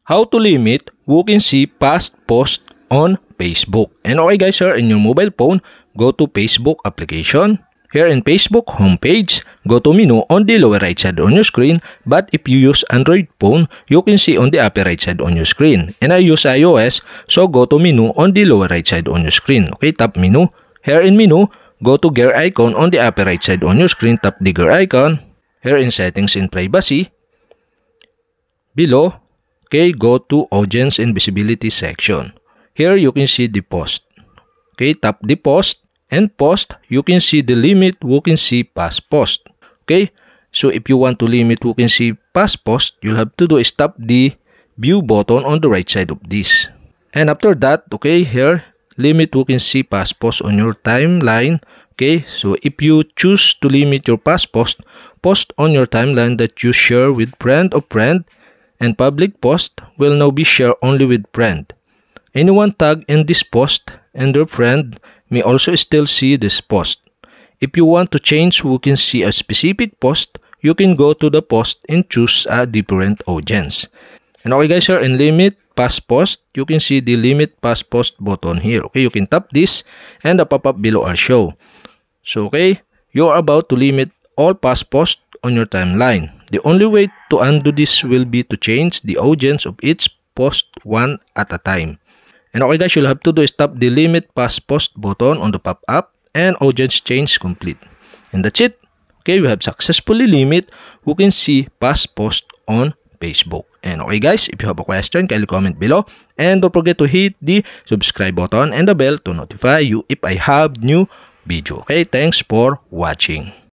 How to limit who can see past posts on Facebook. And okay guys, here in your mobile phone, go to Facebook application. Here in Facebook homepage, go to menu on the lower right side on your screen. But if you use Android phone, you can see on the upper right side on your screen. And I use iOS, so go to menu on the lower right side on your screen. Okay, tap menu. Here in menu, go to gear icon on the upper right side on your screen. Tap the gear icon. Here in settings and privacy, below, okay, go to audience and visibility section. Here you can see the post. Okay, tap the post. And post, you can see the limit who can see past post. Okay, so if you want to limit who can see past post, you'll have to do is tap the view button on the right side of this. And after that, okay, here, limit who can see past post on your timeline. Okay, so if you choose to limit your past post on your timeline that you share with friend or friend, and public post will now be shared only with friend. Anyone tagged in this post and their friend may also still see this post. If you want to change who can see a specific post, you can go to the post and choose a different audience. And okay guys, here in limit past post, you can see the limit past post button here. Okay, you can tap this and the pop-up below are show. So okay, you are about to limit all past posts on your timeline. The only way to undo this will be to change the audience of each post one at a time. And okay guys, you'll have to do is tap the limit past post button on the pop-up and audience change complete. And that's it. Okay, we have successfully limit who can see past post on Facebook. And okay guys, if you have a question, kindly comment below. And don't forget to hit the subscribe button and the bell to notify you if I have new video. Okay, thanks for watching.